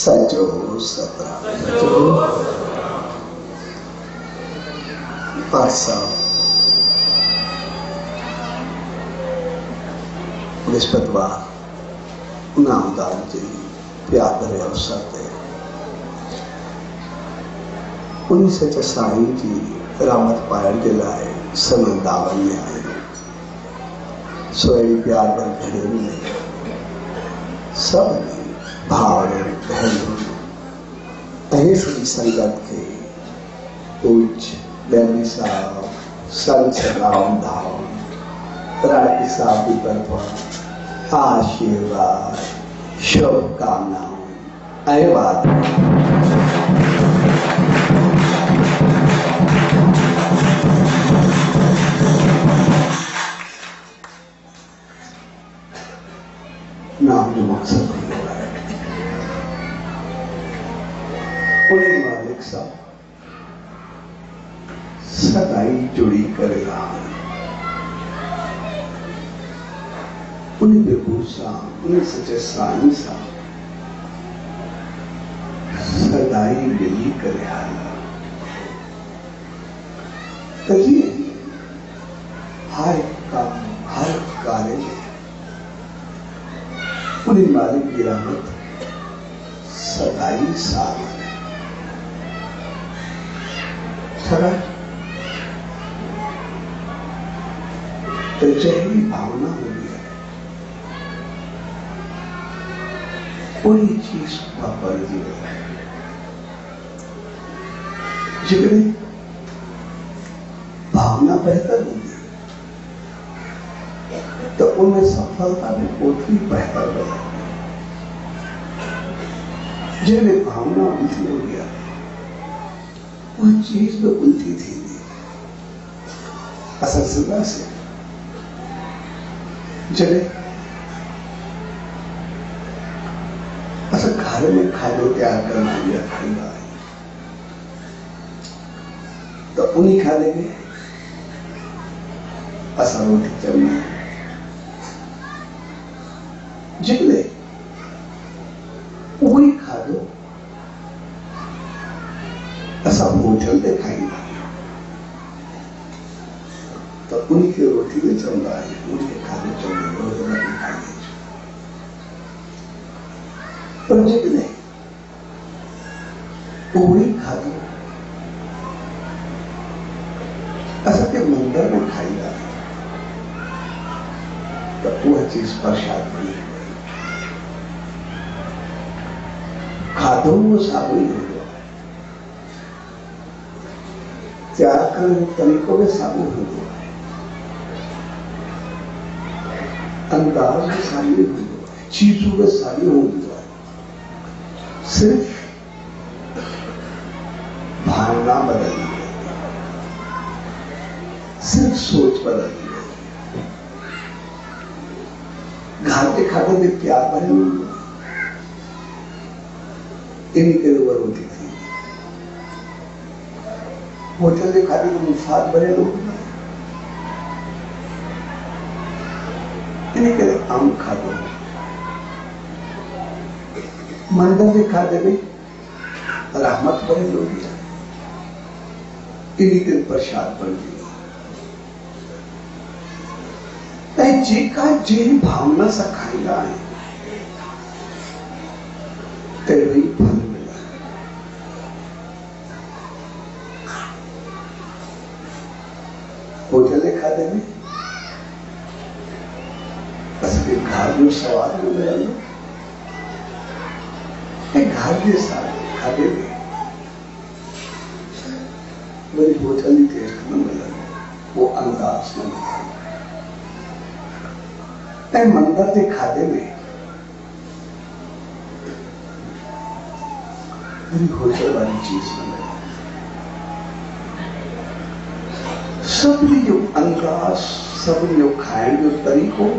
सचो सतरा पासा बृहस्पतिवार नामदान जी प्यार भरे अवसर ते उन्हीं सच साईं जी रामत पायण के लाए समंदावन में आए। सोई प्यार भर घड़े में सब भाव बहनों अहेसुरी संगत के पूज्य बैनी साहब संत राम धाम रानी साहब की तरफ आशीर्वाद शुभकामनाओं अयवाद नाम जो मकसद उन्हें मालिक साहब सदाई जुड़ी करेगा। उन्हें बेबूसा उन्हें सच्चे साईं साहब सदाई मिली करेगा। कहिए हर काम हर कार्य में उन्हें मालिक की रहमत सदाई साथ है। तो जहरी भावना हो गया कोई चीज पर जिगरे भावना बेहतर होगी तो उनमें सफलता भी बहुत ही बेहतर बना। जिन्हें भावना उल्टी हो गया वह चीज में उल्टी थी असल सिद्धा से जब असल घर में खादो तैयार करना या खाएगा तो उन्हीं खा लेंगे असल रोटी चलना जिगले वही खा दो ऐसा होटल दिखाएगा तो उन्हीं की रोटी में चल रहा है उनके खाने चल रहे रोजाना भी खाएंगे पर जिगले वही खा दो ऐसा के मंदिर में खाएगा तो वह चीज प्रसाद बनी खादो वो साबुन हो गया तैयार करने तरीकों में साबुन हो गया अंदाज में सारी हो गया चीजों में सारी हो गया सिर्फ भावना बदलनी है सिर्फ सोच बदलनी है। घर के खाने में प्यार भरे हुए इन्हीं के ऊपर होती थी होटल के खाने में मुफात भरे लोग इन्हीं के आम खा दो मंदिर के खाने में रहमत भरे लोग इन्हीं के प्रसाद बन गई जी का जिन भावना से खाएगा तेरे फल मिला होटल खाने में बस घर में सवाल में मिला घर के साथ खाने में मेरी होटल ही टेस्ट में मिला वो अंदाज में मिला मंदिर के खाने में मेरी होटल वाली चीज में सभी जो अंदाज सभी जो खाएंगे तरीकों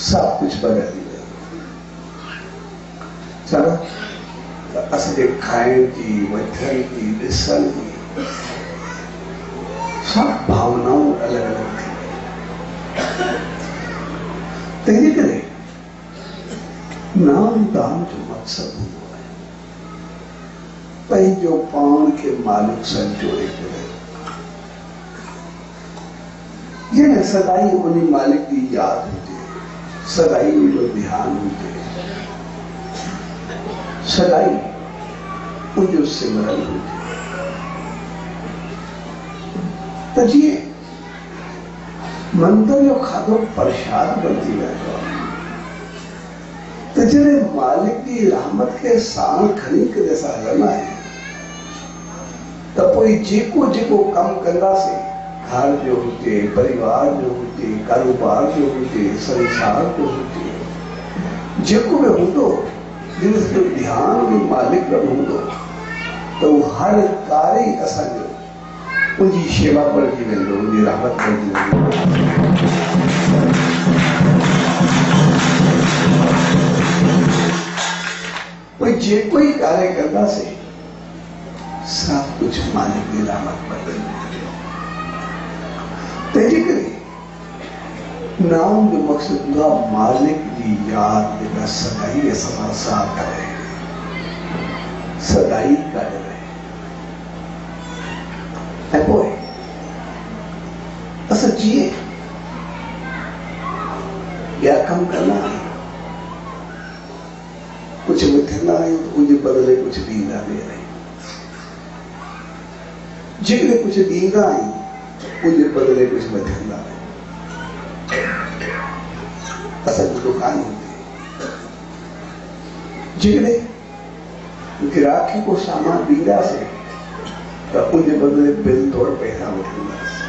सब कुछ बदल दिया चलो असली खाएं की वजन की दिशन की सब भावनाओं अलग अलग थी तेरे करे नाम दान जो मकसद हुआ है, पंहिंजो पान के मालिक सां जोड़े करे, ये न सदाई उन्हीं मालिक की याद हुजे, सदाई उनजो ध्यान हुजे, सदाई उनजो सिमरन हुजे। तो जी मंदिर जो खाधो प्रसाद बणजी वेंदो आहे, तो जॾहिं मालिक की रहमत के साण खणी करे असां हलंदा आहियूं त पोइ जेको जेको कमु कंदासीं, घर जो हुजे, परिवार जो हुजे, कारोबार जो हुजे, संसार जो हुजे, जेको बि हूंदो, जिनजो ध्यान बि मालिक वटि हूंदो त उहो हर कार्य असांजो उनजी शेवा बणिजी वेंदो, उनजी रहमत बणिजी वेंदो। कोई जे कोई कार्य कंदासीं सब कुछ मालिक की रहमत बणिजी वेंदो। तंहिंजे करे नाम जो मक़सदु हूंदो आहे मालिक जी यादि जेका सदाई असां साथ रहे, सदाई गॾु रहे। ऐं पोइ असां जीअं या कमु कंदा आहियूं, कुझु वठंदा आहियूं त उनजे बदिले कुझु ॾींदा बि आहियूं, जेकॾहिं कुझु ॾींदा आहियूं उनजे बदिले कुझु वठंदा आहियूं। असांजी दुकान हुजे, जेकॾहिं ग्राहक खे को सामान ॾींदासीं त उनजे बदिले बिल तौर पैसा वठंदासीं,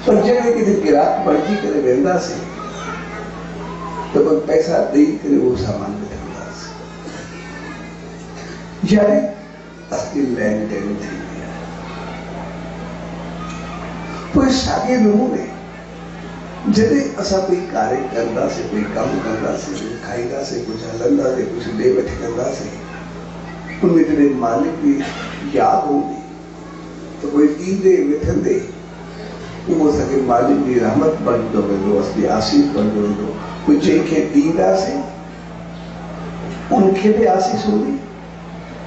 पर जेकॾहिं किथे ग्राहक बणिजी करे वेंदासीं त पोइ पैसा ॾेई करे उहो सामान वठंदासीं, यानी असली लेन देन थींदी आहे। पोइ साॻे नमूने जॾहिं असां कोई कार्य कंदासीं, कोई कमु कंदासीं, खाईंदासीं, कुझु हलंदासीं, कुझु ॾे वठी कंदासीं, उनमें जॾहिं मालिक जी यादि हूंदी त कोई ॾींदे वठंदे उहो असांखे मालिक जी रहमत बणिजंदो वेंदो, असली आसीस बणिजंदो वेंदो। कोई जंहिंखे ॾींदासीं उनखे बि आसीस हूंदी,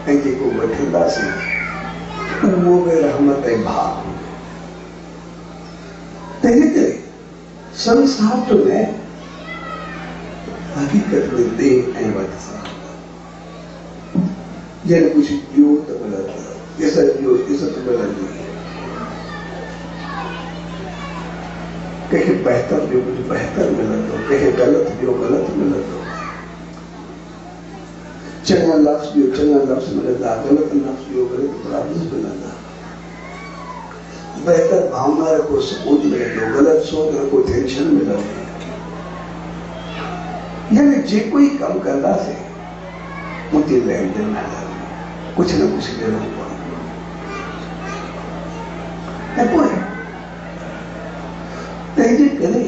ऐं जेको वठंदासीं उहो बि रहमत ऐं भाग हूंदो। तंहिंजे करे संसार जो न हक़ीक़त में दे ऐं वठ सां जॾहिं कुझु ॾियो त मिलंदो, इज़त ॾियो इज़त मिलंदी, कंहिंखे बहितर ॾियो कुझु बहितर मिलंदो, कंहिंखे ग़लति ॾियो ग़लति मिलंदो, चङा लफ़्ज़ ॾियो चङा लफ़्ज़ मिलंदा, ग़लति लफ़्ज़ ॾियो ग़लति लफ़्ज़ मिलंदा, बेहतर भावना रखो सुकून मिलंदो, ग़लति सोच रखो टेंशन मिलंदी। यानी जे कोई कमु कंदासीं उनते लेन देन हलंदी, कुझु न कुझु ॾियणो पवंदो। ऐं पोइ तंहिंजे करे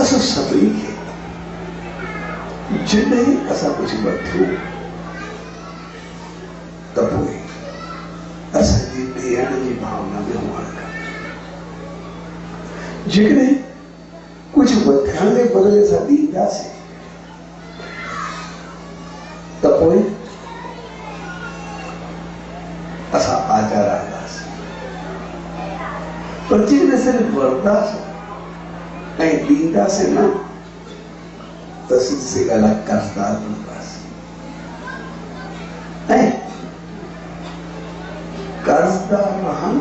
असां सभिनी खे जॾहिं असां कुझु वठूं त पोइ असांजी ॾियण जी भावना बि हुअणु खपे। जेकॾहिं कुझु वठण जे बदिले असां ॾींदासीं त पोइ असां आज़ाद रहंदासीं, पर जेकॾहिं सिर्फ़ु वठंदासीं ऐं ॾींदासीं न त सीधी सी ॻाल्हि आहे कर्ज़दार बणंदासीं, ऐं कर्ज़दार रहण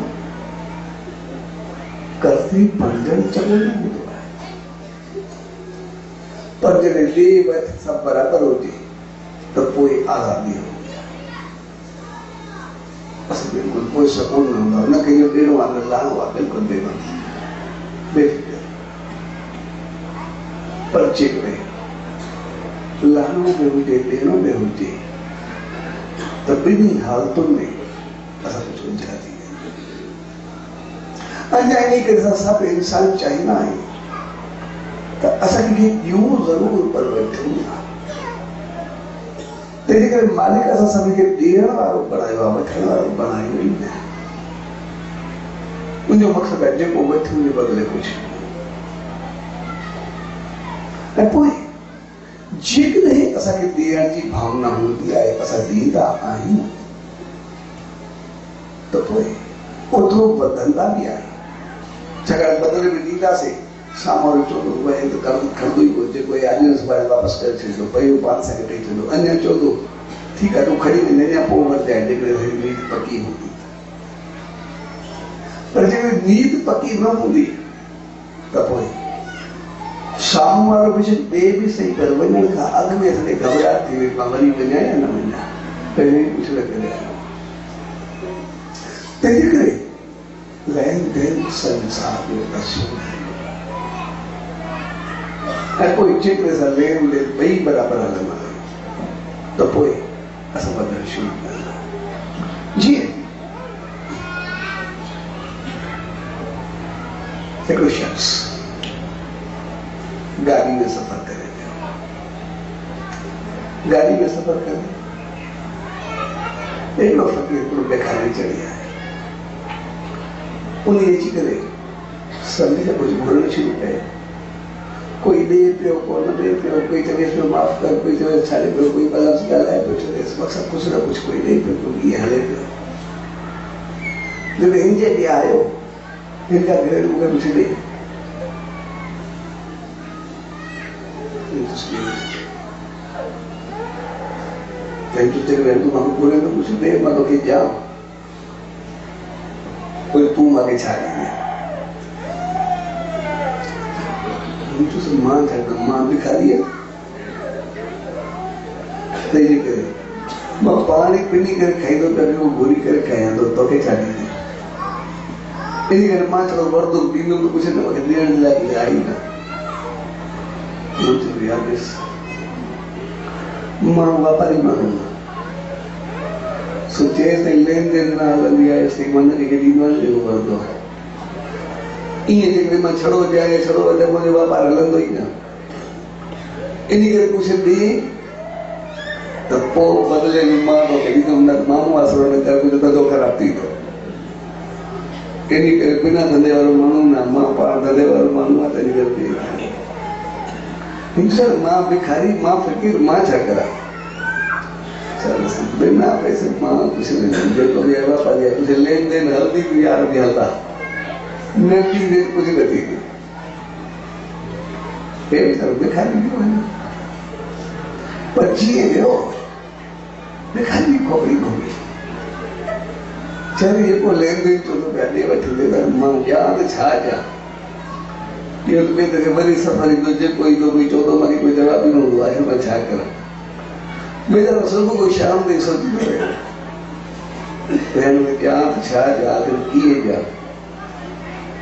कर्ज़ी बणजणु चङो न हूंदो आहे, पर जॾहिं ॾे वठ सभु बराबरि हुजे त पोइ आज़ादी हूंदी आहे। असां बिल्कुलु कोई सुकून न हूंदो आहे, न कंहिंजो ॾियणो आहे न लहणो आहे, बिल्कुलु बेफ़िक्र। पर जेकॾहिं लहणो बि हुजे ॾियणो बि हुजे त ॿिन्ही हालतुनि में असां कुझु उलझा थी वेंदा। अञा इन करे असां सभु इंसान चाहींदा आहियूं त असां कंहिंखे ॾियूं ज़रूरु पर वठूं न। तंहिंजे करे मालिक असां सभिनी खे ॾियण वारो बणायो आहे, वठण वारो बणायो ई न। उनजो मक़सदु आहे जेको वठूं जे बदिले कुझु। ऐं पोइ जेकॾहिं असांखे ॾियण जी भावना हूंदी आहे असां ॾींदा आहियूं त पोइ ओतिरो वधंदा बि आहियूं। छाकाणि बदिले में ॾींदासीं साम्हूं वारो चवंदो भई त खणंदो ई कोन, जेको आजिनस वारे वापसि करे छॾींदो, पहिरियों पाण सां ॾेई छॾींदो, अञा चवंदो ठीकु आहे तूं खणी वञ, अञा पोइ वरिजाए जेकॾहिं नीत पकी हूंदी। पर जेकॾहिं नीत पकी न हूंदी त पोइ साम्हूं वारो कुझु ॾे बि सही, पर वञण खां अॻु में असांखे घबराहट थी वई, मां वरी वञा या न वञा, पहिरियों ई कुझु न करे आयो। तंहिंजे करे लेन देन संसार जो असूल आहे। ऐं पोइ जेकॾहिं असां लेन देन ॿई बराबरि हलंदा आहियूं त पोइ असां वधणु शुरू कंदा। जीअं हिकिड़ो शख़्स गाड़ी में सफ़र करे पियो, गाड़ी में सफ़र करे एॾो फ़क़ीर हिकिड़ो भिखारी चढ़ी आहे। उन अची करे सभिनी खां कुझु घुरणु शुरू कयो। कोई ॾे पियो, कोई न ॾे पियो, कोई चवे पियो माफ़ कर, कोई चवे छाड़े पियो, कोई लफ़्ज़ ॻाल्हाए पियो, चवे मक़सदु कुझु न कुझु कोई ॾे पियो, कोई ईअं हले पियो। जॾहिं हिन जे ॾे आयो, हिन खां भेण मूंखे कुझु ॾे, मां घुरे तो कुझु ॾे, मां तोखे ॾियां, कोई तूं मूंखे छा ॾींदे? मां छा कयां, मां भिखारी आहियां। तंहिंजे करे मां पाण ई पिनी करे खाईंदो पियो, घुरी करे खायां थो, तोखे छा ॾींदे? इन करे मां चयो वरदुमि, ॾींदुमि त कुझु न, मूंखे ॾियण जे लाइ कुझु आहे ई न। मां वापारी माण्हू आहियां, सोचे ताईं लेन देन न हलंदी आहे तेसीं मन खे ॾींदो आहे वरदो आहे। ईअं जेकॾहिं मां छड़ो ॾियां या छड़ो वधां, मुंहिंजो वापारु हलंदो ई न। इन करे कुझु ॾे त पोइ बदिले में मां तोखे ॾींदुमि, न माण्हू आसरो न कर, कुझु धंधो ख़राबु थींदो। इन करे बिना धंधे वारो माण्हू न, मां पाण धंधे वारो माण्हू आहे, तंहिंजे करे मां भिखारी, मां फ़क़ीर, मां छा करां? बिना पैसे मां कुझु न, जेको बि आहे वापारी आहे, कुझु लेन देन हलंदी बि यार बि हलंदा, नंढी देर कुझु न थींदी। हे वीचारो भिखारी वियो आहे न, पर जीअं वियो भिखारी खोपड़ी घुमी, चरे जेको लेन देन चवंदो पिया ॾे वठि ॾे, मां ॾियां त छा ॾियां? इहो त ॿिए दफ़े वरी सफ़र ईंदो, जेको ईंदो कोई चवंदो मूंखे कोई जवाबु ई न हूंदो आहे, मां छा करां? ॿिए दफ़े सुबुह कोई शाम ताईं सोचींदो रहियो, भेण में ॾियां त छा ॾियां, आख़िर कीअं ॾियां?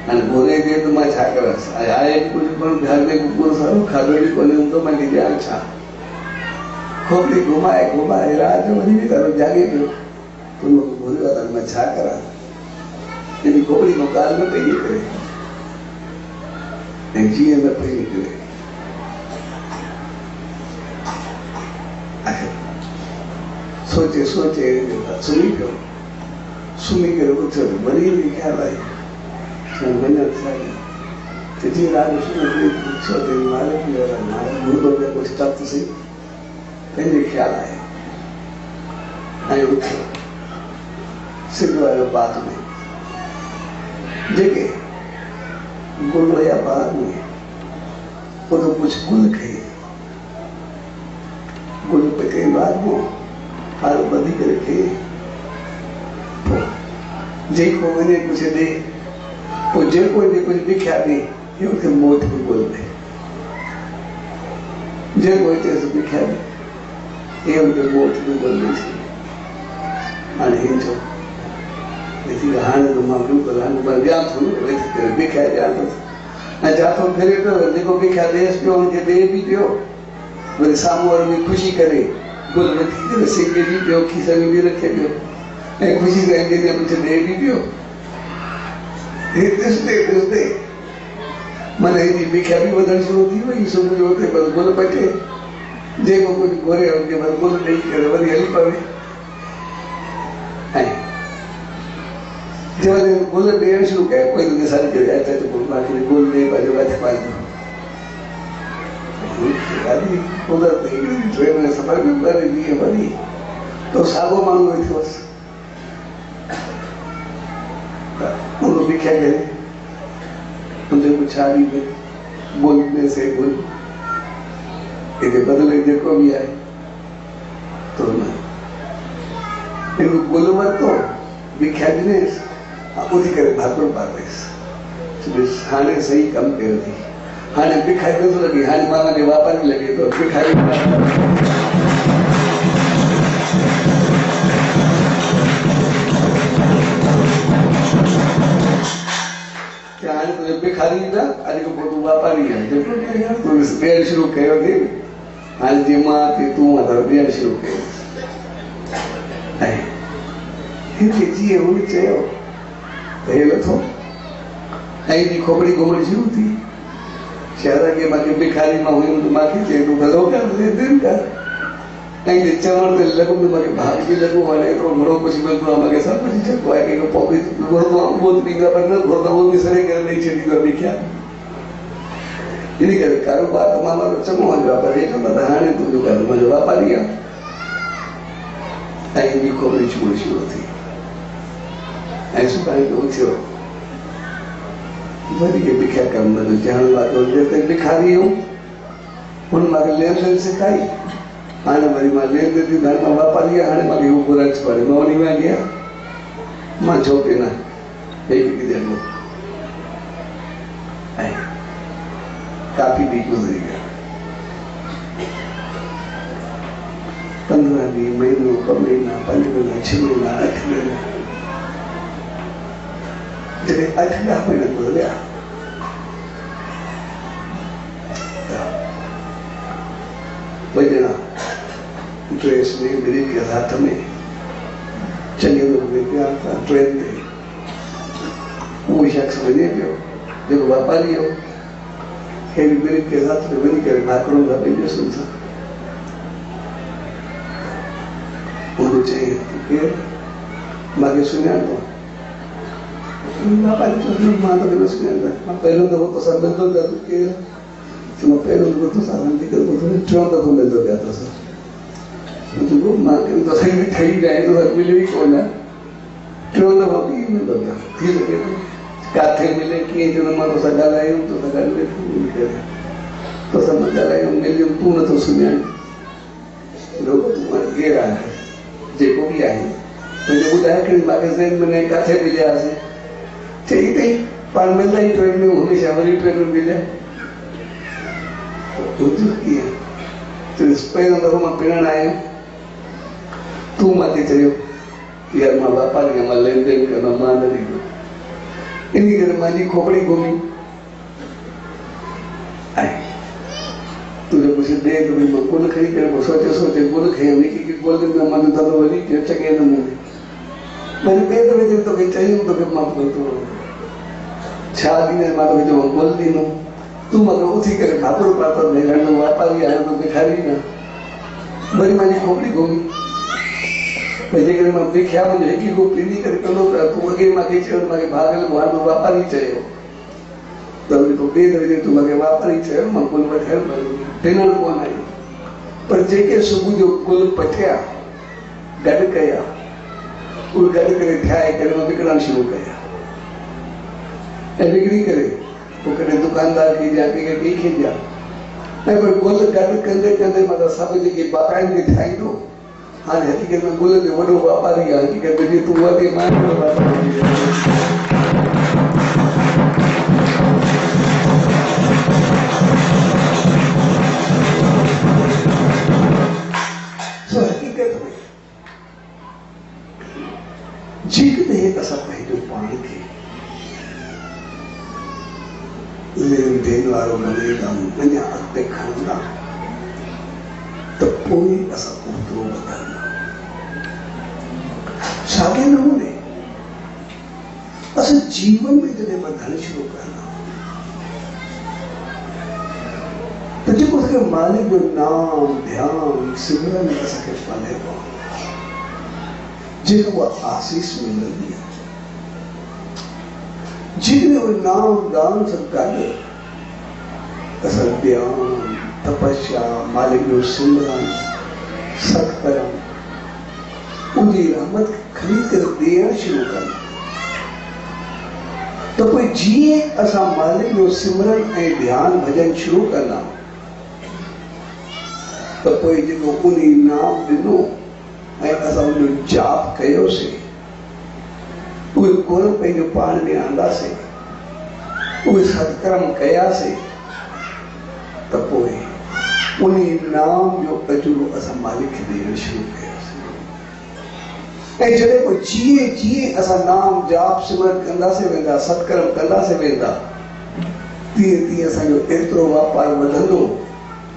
हाणे घुरे ॾे त मां छा करां? आहे कुझु कोन घर में, कुकुर सारो खाधो बि कोन्हे हूंदो, मां ॾियां छा? खोपड़ी घुमाए घुमाए राति जो वरी वीचारो जागे पियो, घुरियो आहे त मां छा करां? इन खोपड़ी खां ॻाल्हि न पई निकिरे, ऐं जीअं न पई निकिरे सोचे सोचे सुम्ही पियो। सुम्ही करे उथियो त वरी ख़्यालु आयो, वञण छा त जीअं राति जो मुंहिंजो कुझु तर्क सही पंहिंजे ख़्यालु आयो ऐं उथियो। सिंध आयो बाग में, जेके गुल हुया बाग में, उतो कुझु गुल खई, गुल पे कई बाग में हारो ॿधी करे खे, जेको वञे कुझु ॾे, पोइ जेको कुझु ॾिखिया ॾे, इहो खे मोट बि गुल ॾे, जेको चएसि ॾिखिया ॾे, इहो मूंखे मोट बि गुल ॾेई छॾे। हाणे हिन चयो हाणे त मां बिल्कुलु हाणे मां ॾियां थो, वेठी करे ॾिखिया ॾियां थो, ऐं जाथो फिरे पियो, जेको ॾिखिया ॾेसि पियो हुनखे ॾे बि पियो, वरी साम्हूं वारो बि ख़ुशी करे गुल रखी करे सिंगे बि पियो, खीसे में बि रखे पियो, ऐं ख़ुशी सां कुझु ॾे बि पियो। ॾिसंदे ॾिसंदे माना हिनजी भिख्या बि वधणु शुरू थी वई। सुबुह जो उते बसि गुल पटे, जेको कुझु घुरे हुनखे बसि गुल ॾेई करे वरी हली पवे। ऐं जॾहिं गुल ॾियणु शुरू कयो, कोई त सॾु करे गुल ॾे पंहिंजो हथु पाईंदो, गाड़ी उधर ट्रेन में सफर में कर लिए बनी तो सागो मांगो थी बस उनको भिक्षा करे उनसे पुछारी में बोलने से बोल इनके बदले देखो भी आए तो ना इनको बोलो मत तो भिक्षा देने उसी करे भागो पावे हाने सही कम कयो थी हाने भिखारी नथो लॻे हाने माना जे वापारी लॻे तो भिखारी हाणे तुंहिंजो भिखारी न अॼु खां पोइ तूं वापारी आहे जेको तूं ॾियणु शुरू कयो थी हाणे जीअं मां थी तूं ॾियणु शुरू कयो ऐं हिनखे जीअं हुन चयो त हे नथो ऐं जी खोपड़ी घुमण शुरू थी शहर के मांखे भिखारी मां हुयुमि त मांखे चए तूं भलो कर दिलि कर ऐं चवण ते लॻो त मांखे भाग बि लॻो हाणे एतिरो घणो कुझु मिलंदो आहे मांखे सभु कुझु जेको आहे कंहिंखां पोइ बि घुरंदो आहे उहो ॾींदो आहे पर न घुरंदो उहो बि सड़े करे ॾेई छॾींदो आहे भिख्या इन करे कारोबार त मां चङो हलियो आहे पर हे चवंदा त हाणे तुंहिंजो घर मुंहिंजो वापारी आहे ऐं ॿी खोपड़ी छुअण शुरू थी ऐं सुभाणे जो उथियो वरी के भिख्या कम न जान वातो जेते भिखारी हूं हुन मांखे लेन देन सिखाई हाणे वरी मां लेन देन थी मां वापारी हाणे मांखे हू बुराच पड़े मां वञी में गया मां छो के न एक किधर लो ऐं काफी भी गुजरी गया 15 ॾींहं महीनो ॿ महीना 5 महीना 6 महीना 8 महीना जॾहिं 8-10 महीना गुज़रिया ॿ ॼणा ड्रेस में मिली के हाथ में चङे नमूने पिया था ट्रेन ते उहो शख़्स वञे पियो जेको वापारी हो खे बि मिली के हाथ में वञी करे भाकड़ो था पंहिंजे सुन सां उहो चई केरु मांखे सुञाणो वापारी चयो मां त न सुञाणंदा मां पहिरियों दफ़ो तोसां मिलंदो पिया तूं केरु मां पहिरियों दफ़ो तोसां टियों दफ़ो मिलंदो पिया तोसां मां तोसां ठही जाए तो मिलियो ई कोन टियों दफ़ो कीअं मिलंदो पिया थी सघे थो किथे मिले कीअं चवंदो मां तोसां ॻाल्हायूं तोसां गॾु वेठो तोसां मां ॻाल्हायूं मिलियुमि तूं नथो सुञाणे लोग तूं केरु आहे जेको बि आहे तुंहिंजो ॿुधाए कि मांखे ज़हन में न किथे मिलियासीं चई अथई पाण मिलंदा ई ट्रेन में हमेशह वरी ट्रेन में मिलिया कीअं पहिरियों दफ़ो मां पिणणु आयुमि तूं मांखे चयो यार मां वापारी आहियां मां लेन देन कंदो मां न ॾींदो इन करे मुंहिंजी खोपड़ी घुमी ऐं तुंहिंजो कुझु ॾे त भई मां गुल खणी करे पोइ सोचे गुल खई की गुल में मन दफ़ो वरी चङे नमूने वरी ॿिए दफ़े जॾहिं तोखे चयूं तोखे मां छा ॾींदे मां तोखे चयो गुल ॾींदुमि तूं मूंखे उथी करे भाकुर पातो भई हाणे वापारी आहियां तो भिखारी न वरी मुंहिंजी खोपड़ी घुमी भई जेकॾहिं मां भिख्या मुंहिंजो हिकु को पीनी करे कंदो पिया तूं अॻे मूंखे चयो मूंखे भाग लॻो हाणे वापारी चयो त वरी पोइ ॿिए दफ़े तूं मूंखे वापारी चयो मां गुल वठियो ॾिनणु कोन आई पर जेके सुबुह जो गुल पटिया गॾु कया उहे गॾु करे ठाहे करे मां विकिणणु शुरू कया ऐं विकिणी करे पोइ कॾहिं दुकानदार खे ॾियां कंहिंखे ॿिए खे ॾियां ऐं पर गुल गॾु कंदे कंदे मतिलबु सभु जेके बाक़ाइनि खे ठाहींदो हाणे हक़ीक़त में गुल जो वॾो वापारी आहे हक़ीक़त में जीअं तूं वधे मां सो हक़ीक़त में जेकॾहिं असां पंहिंजो पाण खे लेन देन वारो बणींदा अञा अॻिते खणंदा त पोइ असां ओतिरो वधंदा साॻे नमूने असां जीवन में जॾहिं वधणु शुरू कंदा त जेको असांखे मालिक जो नाम ध्यानु सिमरन असांखे पले थो जेका उहा आसीस मिलंदी आहे जेकॾहिं उहे नाम दान सां गॾु असां ध्यानु तपस्या, मालिक जो सिमरन, सत्कर्म, उनकी रहमत खरीद कर देना शुरू करना। तो कोई जिए असा मालिक जो सिमरन ए ध्यान भजन शुरू करना, तो कोई जो उन्हीं नाम दिनो ऐं असां उन जाप कयो से, उहे गुण पंहिंजो पाण में आंदासीं, उहे सत्कर्म कयासीं, त पोइ उन्हीं नाम जो अजूरो असां मालिक खे ॾियणु शुरू कयोसीं। ऐं जॾहिं पोइ जीअं जीअं असां नाम जाप सिमरन कंदासीं वेंदा, सत्कर्म कंदासीं वेंदा, तीअं तीअं असांजो एतिरो वापारु वधंदो,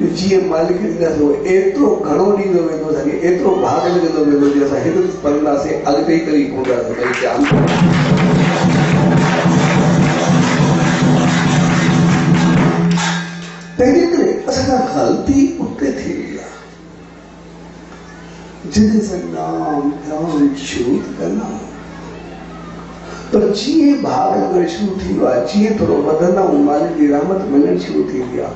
जीअं मालिक ॾींदासीं एतिरो घणो ॾींदो वेंदो, असांखे एतिरो भाग मिलंदो वेंदो जीअं असां हिकु पढ़ंदासीं अॻिते ई करी पवंदासीं भई जाम। तंहिंजे करे असांखां ग़लती उते थी वई आहे, जॾहिं असां नाम ध्यानु शुरू कंदा आहियूं, पर जीअं भाग लॻणु शुरू थींदो आहे, जीअं थोरो वधंदा आहियूं, मालिक जी रहमत मिलणु शुरू थींदी आहे,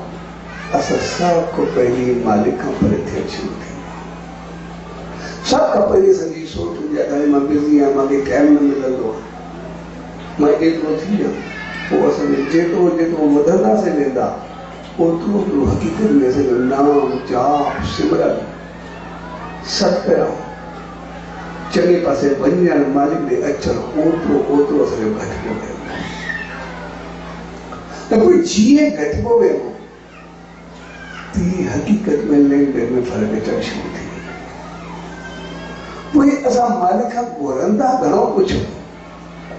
असां सभ खां पहिरीं मालिक खां परे थियणु शुरू थींदा आहियूं। सभ खां पहिरीं असांजी सोच हूंदी आहे त मां बिज़ी आहियां, मूंखे टाइम न मिलंदो आहे, मां एतिरो थी वियुमि। पोइ असांखे जेतिरो जेतिरो वधंदासीं वेंदा, ओतिरो ओतिरो हक़ीक़त में असांजो नाम जाप सिमरन सत्कर्म चङे पासे वञणु, मालिक ॾे अचणु, ओतिरो ओतिरो असांजो घटिजो वेंदो। त कोई जीअं घटिजो वेंदो, तीअं हक़ीक़त में लेन देन में फ़र्क़ु अचणु शुरू थी वेंदो। पोइ असां मालिक खां घुरंदा घणो कुझु,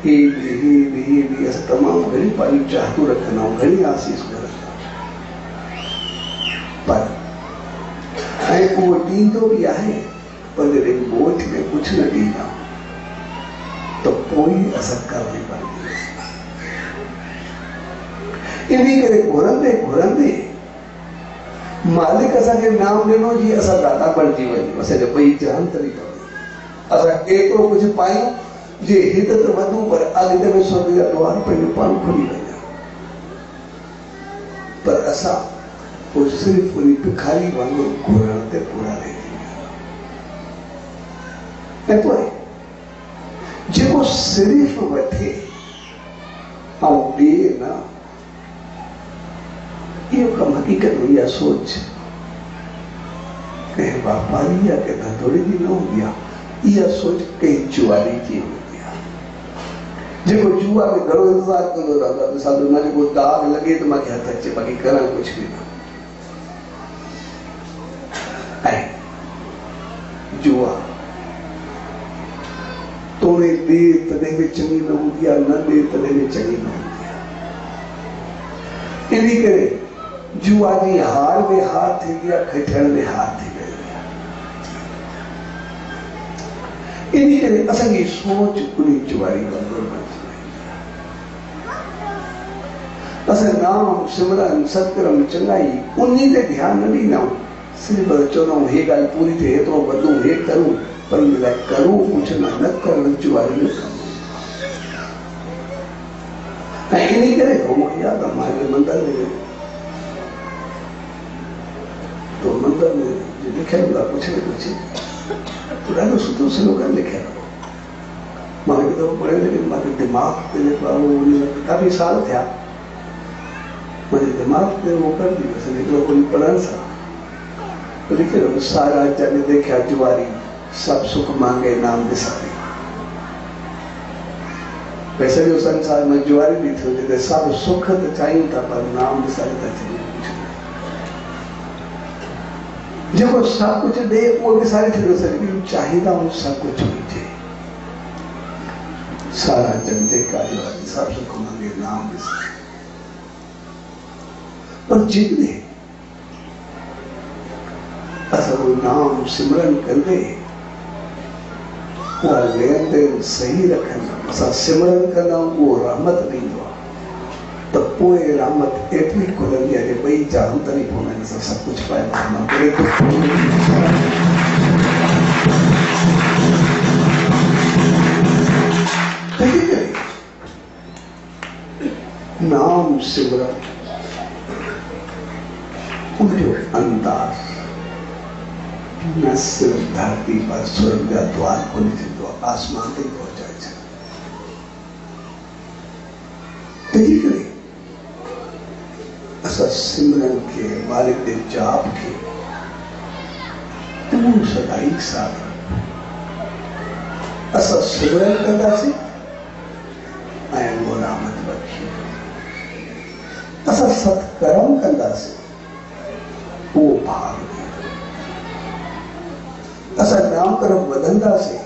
हे बि असां तमामु घणी पंहिंजूं चाहतूं रखंदा आहियूं, घणी आसीस घुरंदा, पर ऐं उहो ॾींदो बि आहे, पर जॾहिं ॻोठ में कुझु न ॾींदा त पोइ असां करणी पवंदी। इन करे घुरंदे घुरंदे मालिक असांखे नाम ॾिनो जी असां दाता बणिजी वञूं, असांजो ॿई जान तरी पवे, असां एतिरो कुझु पायूं जे हिते त वधूं, पर अॻिते में स्वर्ग जा द्वार पंहिंजो पाण खुली वञा। पर असां पोइ सिर्फ़ु उन भिखारी वांगुरु घुरण ते पूरा रहिजी विया। ऐं पोइ जेको सिर्फ़ु वठे ऐं ॾिए न, इहो कमु हक़ीक़त में इहा सोच कंहिं वापारी या कंहिं धंधोड़ी जी न हूंदी आहे, इहा सोच कंहिं जुआरी जी हूंदी आहे। जेको जुआ में घणो इंतज़ारु कंदो रहंदो आहे, मिसाल मां जेको दाग लॻे त मूंखे हथ अचे, बाक़ी करणु कुझु बि न। ऐं जुआ तोड़े ॾे तॾहिं बि चङी न हूंदी आहे, न ॾे तॾहिं बि चङी न हूंदी आहे। इन करे जुआ जी हार में हार थींदी आहे, खटण में हार थी वेंदी आहे। इन करे असांजी सोच उन जुआरी वांगुरु बणिजी वेंदी आहे। असां नाम सिमरन सत्कर्म चङाई उन ते ध्यानु न ॾींदा आहियूं, सिर्फ़ु चवंदा आहियूं हे ॻाल्हि पूरी थिए, हेतिरो वधूं, हे करूं, पर हुन लाइ करूं कुझु न, न करणु जुआरी जो कमु। ऐं इन करे मूंखे यादि आहे, मां हिकिड़े मंदर में वियो, तो मंदर में लिखियल हूंदा कुझु न कुझु, तो ॾाढो सुठो स्लोगन लिखियल हो। मां हिकु दफ़ो पढ़ियो, लेकिन मूंखे दिमाग़ ते जेको आहे उहो काफ़ी साल थिया, मुंहिंजे दिमाग़ ते उहो कर दी बसि हिकिड़ो कोई पढ़ण सां लिखियल हो, सारा जग देखिया जुआरी, सब सुख मांगे नाम विसारी। पैसे जो संसार में जुआरी बि थियो, जिते सभु सुख त चाहियूं था, पर नाम विसारे था थियूं। जेको सभु कुझु ॾे उहो विसारे छॾियो, सॼी चाहींदा आहियूं सभु कुझु हुजे। सारा जग जेका जुआरी, सब सुख मांगे नाम विसारी। पर जितने असां वो नाम सिमरन कंदे उहा लेन देन सही रखंदा, असां सिमरन कंदा उहो रहमत ॾींदो आहे, त पोइ रहमत एतिरी खुलंदी आहे जो ॿई चाहूं तरी पवंदा आहिनि, असां सभु कुझु पाए नाम सिमरन उनजो अंदाज़ न सिर्फ धरती पर स्वर्ग का द्वार खोली थी तो आसमान तक पहुंचाए छे। तंहिं करे असां सिमरन के मालिक के जाप के तमाम सदाई साथ असां सिमरन कंदासीं ऐं वो रहमत बख्शी। असां सत्कर्म कंदासीं वो भाग असां नाम कर्म वधंदासीं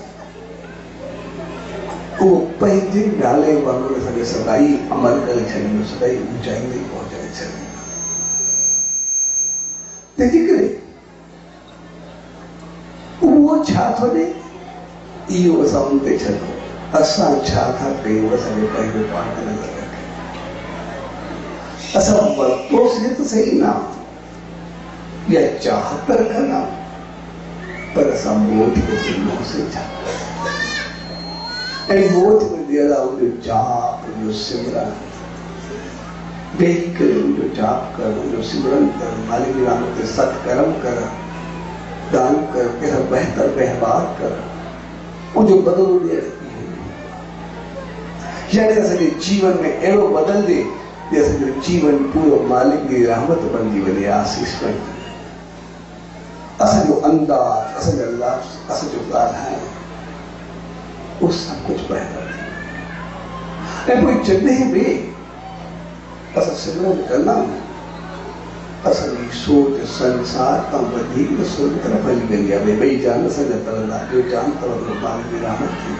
वो पंहिंजे नाले वांगुरु असांखे सदाई अमल करे छॾींदो, सदाई ऊंचाई में पहुचाए छॾींदो। तंहिंजे करे उहो छा थो ॾे इहो असां उन ते छॾो। असां छा था कयूं असांखे पंहिंजो पाण नज़र रखे। असां वरितोसीं त सही नाम या चाहत रखंदा पर असां मोट के दिलों से जाते मोट में दिया उनजो जाप उनजो सिमरन वेही करे उनजो जाप कर उनजो सिमरन कर मालिक की रहमत से सत्कर्म कर दान कर कहिड़ा बेहतर व्यवहार कर उनजो बदलो ॾे यानी असांजे जीवन में अहिड़ो बदलजे कि असांजो जीवन पूरो मालिक की रहमत बणिजी वञे आसीस बणिजी असांजो अंदाज़ असांजा लफ़्ज़ असांजो ॻाल्हाइण वो सब कुछ बेहतर थी। ऐं पोइ जॾहिं बि असां सिमरन कंदा असांजी सोच संसार तां वधीक स्वर्ग तरफ़ हली वेंदी आहे। ॿई जान असांजा तरंदा ॿियो जान तरंदो मालिक जी रहमत थी।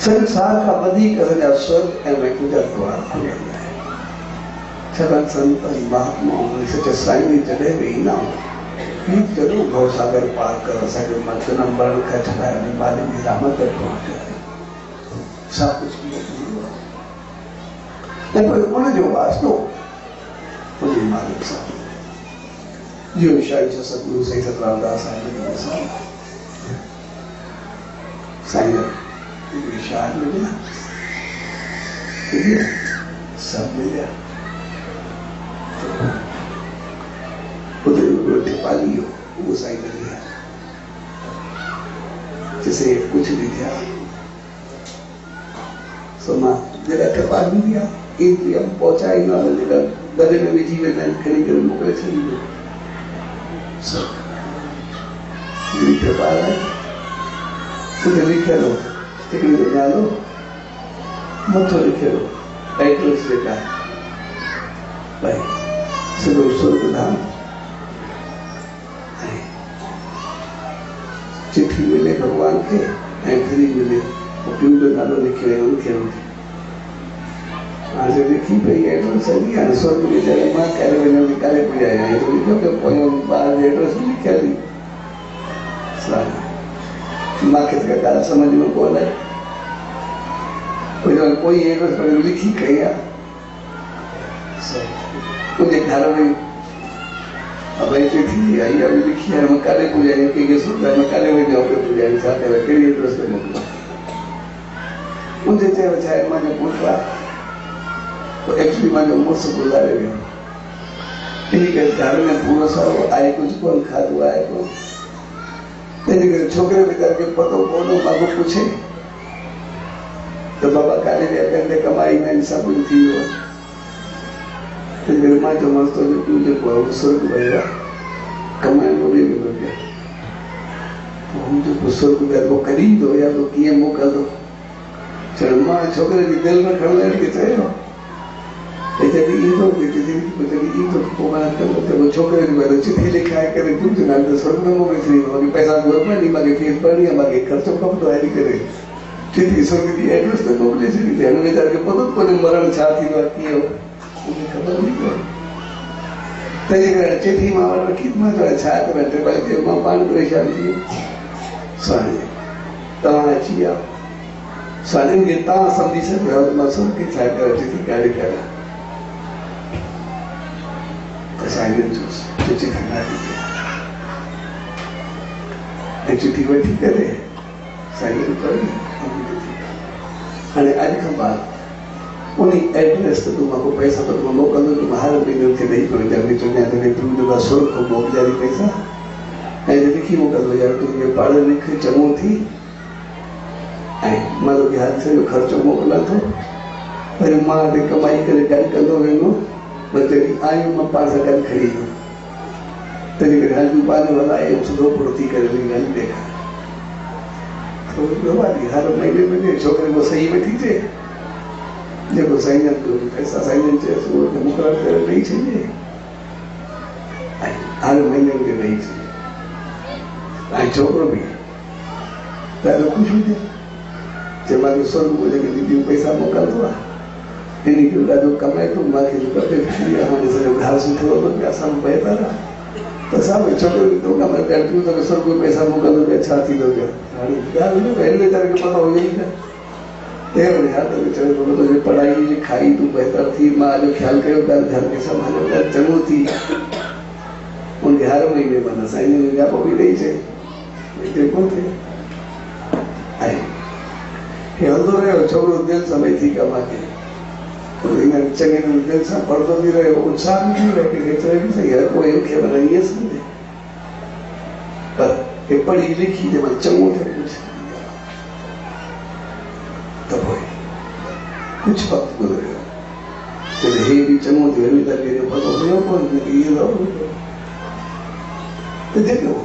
संसार खां वधीक असांजा स्वर्ग ऐं महबूब जा द्वार खुलंदा आहिनि। छॾण संतनि महात्माउनि सच्चे साईं जॾहिं बि ईंदा जरूर भवसागर पार कर असांखे मत नंबर खटाए मालिक की रहमत तक पहुंचाए सब कुछ किया। पर उनजो वास्तो उनजे मालिक सां जो शायदि सतगुरु साईं सतरामदास साईं साईं शायद मिला सब मिलिया रोटी पाली हो वो साईं मिलिया जिसे कुछ नहीं था समा जगह के पास भी दिया एक भी हम पहुंचा ही ना जगह गले में भी जीवन है खड़ी कर मुकले चली गई सब ये के पास है उधर लिखे लो टिकड़ी बना लो मत लिखे लो टाइटल से का भाई सिर्फ स्वर्ग धाम चिट्ठी मिले भगवान के खरी मिले जो नालो लिखे उनके आज लिखी पई एड्रेस सही है स्वर्ग में जाए मां करे वञो निकाले पई आया तो लिखो के पोयो बाहर एड्रेस लिखिया थी साईं मां के ॻाल्हि समझ में कोन है कोई एड्रेस पर लिखी कया उनके घर में अब ऐसे थी आई अभी लिखी है मकाले पुजारी के सुनता मकाले में जाओ के पुजारी साथ है केड़ी एड्रेस पे मोकला मुझे ते बचाए माने पूछा तो एक्चुअली माने मुझसे गुजारे गया ठीक है घर में पूरा सारो आए कुछ कौन खादो आए को तेरे के छोकरे बेचारे के पतो कोनो बाबू पूछे तो बाबा काले दे करने कमाई में सब कुछ थी हो तेरे मां जो मस्त जो तुझे को स्वर्ग भैया कमाई नो दे गया तो हम जो स्वर्ग में को करी दो या तो किए मोकल दो चल मां छोकरे के दिल में खड़े के चयो जॾहिं ईंदो जॾहिं ईंदो पोइ मां त वो छोकिरे जो चिठी लिखाए करे कुझु न त स्वर्ग में मोकिले छॾींदो बाक़ी पैसा घुर में नी मूंखे फीस भरणी आहे मूंखे ख़र्चो खपंदो आहे हली करे चिठी स्वर्ग जी एड्रेस ते मोकिले छॾी हिन वीचारे खे पतो कोन्हे मरण छा थींदो आहे कीअं मूंखे ख़बर न पई तंहिंजे करे चिठी मां वटि रखी मां चयो छा करे टे भाई चयो मां पाण परेशान थी वियुमि साईं तव्हां अची विया साईं खे तव्हां सम्झी सघियो मां स्वर्ग खे छा करे चिठी काढी कयां चिठी चिठी वठी करे साईं पढ़ी हाणे अॼु खां बाद उन्हीं एड्रेस ते तुमको पैसा तो तुम मोकल दो तुम हर महीने के नहीं पड़ जाए तो मैं तो तुम जो सुर को मोक जारी पैसा ऐ लिखी मोकल दो यार तुम ये पढ़ लिख चमो थी ऐ मारो के हाथ से खर्चो मोकला तो पर मां दे कमाई करे गाड़ी कंदो वेनो बच्चे आयु में पास कर खड़ी हो तेरे के हाथ में पाने वाला है उस दो पूर्ति करे गाड़ी देखा तो बाबा हर महीने में छोकरे को सही में थी जब साईं तो पैसा साईं चे सो मुकरर करे नहीं चाहिए हर महीने के नहीं चाहिए आई छोकरो भी तारो कुछ भी जब मां सो को लेके दीदी पैसा मोकल दो इन्हीं के दादो कमाए तो मां के कपड़े फिर हमारे से घर से थोड़ा बहुत पैसा बेहतर तो सब छोकरो तो कमाए करती तो सर को पैसा मोकल दो अच्छा थी दो यार ये पहले तरह के पता हो जाएगा तो जो पढ़ाई जो खाई तो बेहतर थी मां जो ख्याल करो घर के संभालो चलो थी उनके हर महीने बना साईं ने जापो भी नहीं थे देखो थे आई ये हलदो रहे छोकरो दिल समय थी कमा के तो इन चंगे दिल से पढ़तो भी रहे उत्साह भी रहे कि केतरे भी सही है कोई के बनाइए समझे पर ये पढ़ी लिखी जब चंगो थे कुछ तब कुछ वक्त गुजरे तेरे हे भी चमो थे अभी तक ये पता नहीं कौन ये लो तो देखो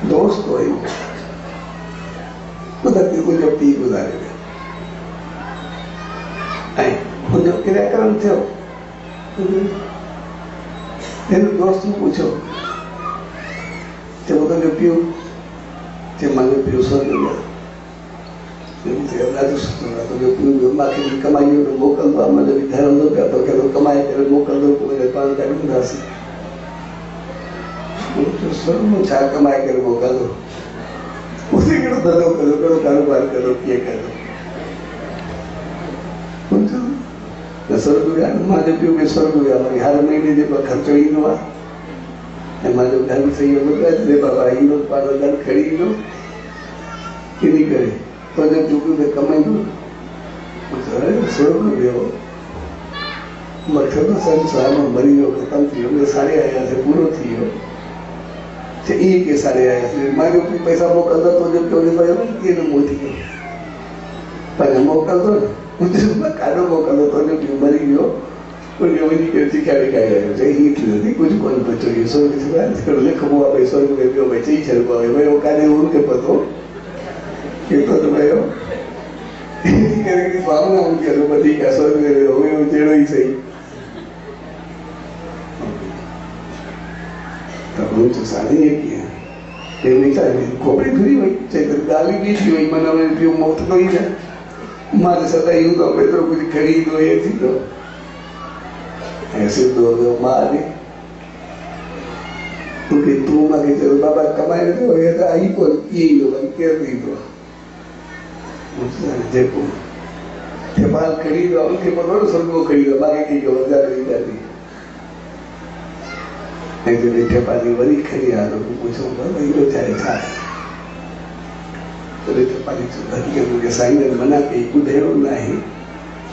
दोस्त को ही उधर को जब पी गुजारे आई उन जब किराया करन थे तेरे दोस्त को पूछो जब उधर जब पियो जब माने पियो सो गया जब अल्लाह तो सुना तो जो पियो मां की कमाई तो मोकल दो मतलब भी घर अंदर का तो के कमाई करे मोकल दो को मेरे पास का भी राशि तो सब में चार कमाई करे मोकल दो उसी के तो दो करो कारोबार करो किए करो तो सर को यार मां जो पियो में सर को यार हर महीने जो खर्चो ही हुआ मां जो घर में सही हो गया दे बाबा ही लोग पार घर खड़ी लो किनी करे तो जब जो भी कमाई दो सर सर को दियो मतलब संसार में मरी हो खत्म थी हो सारे आया से पूरो थी हो से ई के सारे आया से मां जो पैसा मोकल दो तो जब क्यों नहीं भाई ये न मोती के पर मोकल दो मुझे काडो मोकल दो तो जब मरी गयो उनके वही के चिका दिखाई है जे ही थी कुछ कोई बच्चों ये सो किसी बात कर ले खबो भाई सो के पियो भाई ची चल पावे भाई वो काने उनके पतो कि तो भाई करके भावना उनके रूपती का सो के होवे वो जेड़ो ही सही तब वो तो सारे ये किया ये नहीं चाहिए खोपड़ी फिरी हुई चाहे गाली भी थी हुई मना में पियो मौत तो ही है मारे सदा यूं तो मैं तो कुछ खरीद हो ये थी तो ऐसे दो मारे क्योंकि तू मांगे चलो बाबा कमाए तो ये तो आई को ये लोग क्या नहीं तो मुझे देखो ठेपाल खरीद और उनके पकड़ो सबको खरीदो बाकी की जो वजह नहीं जाती ऐसे नहीं ठेपाली वरी खरीद आ लोग पूछो बाबा ये चाहे था तो ये ठेपाली तो धनिया मुझे साईं ने मना के बुधेरो नहीं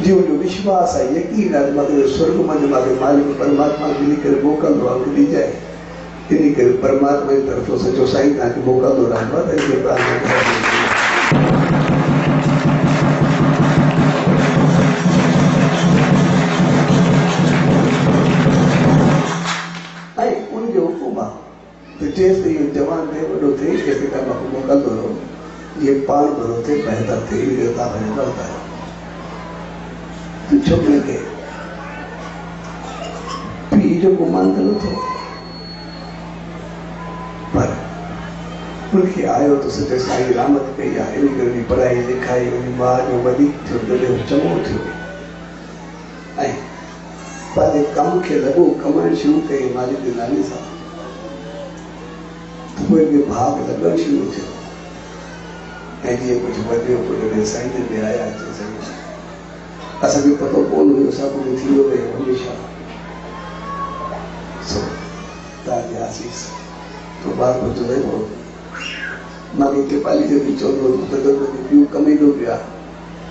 जो विश्वास है यकीन है मतलब स्वर्ग में मारे मालिक परमात्मा मिली कर मोकल दो दी जाए इन्हीं कर परमात्मा की तरफ से जो साईं ना के मोकल दो रहमत है ये प्रार्थना आई उन जो हुकुम तो जैसे ये जवान थे वो थे कैसे का मोकल दो ये पान भरो थे बेहतर थे ये था बनता है छोकरे के पी जो गुमान करो तो पर उनके आयो तो सचे साईं रामत कही आहे इन करे पढ़ाई लिखाई उन मां जो वधी थियो दिले चमो थियो ऐं पंहिंजे कम खे लॻो कमाइण शुरू कई मालिक जे नाले सां उहे बि भाग लॻणु शुरू थियो ऐं जीअं कुझु वधियो कुझु साईं ते आया अचे साईं असांखे पतो कोन हुयो सभु कुझु थी वियो हमेशा सो तव्हांजी आसीस तो बार ॿुधंदो हो मां खे पाली जो बि चवंदो हो त पियो कमाईंदो पियो आहे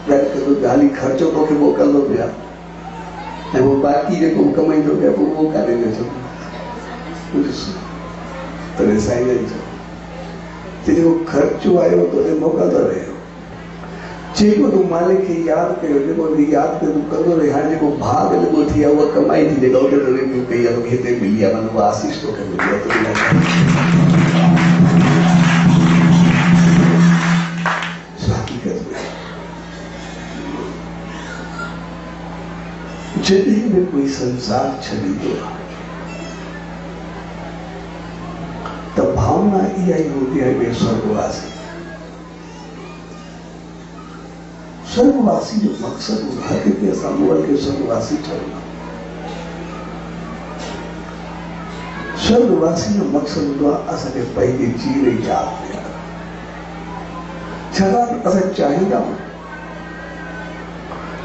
हाली खर्चो तो वो कंदो पिया ऐं वो बाक़ी जेको कमाईंदो पिया पोइ उहो काॾे वेंदो तॾहिं साईं जन चयो जेको ख़र्चो आयो तो मोकिलंदो रहियो जेको तूं मालिक खे यादि कयो जेको यादि करे तूं कंदो रही हाणे जेको भाग लॻो थी आहे उहा कमाई थी जेका उते रिव्यू कई आहे तोखे हिते मिली आहे माना उहा आसीस तोखे मिली आहे जॾहिं बि कोई संसार छॾींदो आहे त भावना इहा ई हूंदी आहे ॿिए स्वर्गवासी स्वर्गवासी जो मक़सद हूंदो आहे कि असां मोहन खे स्वर्गवासी ठहूं स्वर्गवासी जो मक़सद हूंदो आहे असांखे पंहिंजे जीवन यादि करणु छाकाणि असां चाहींदा आहियूं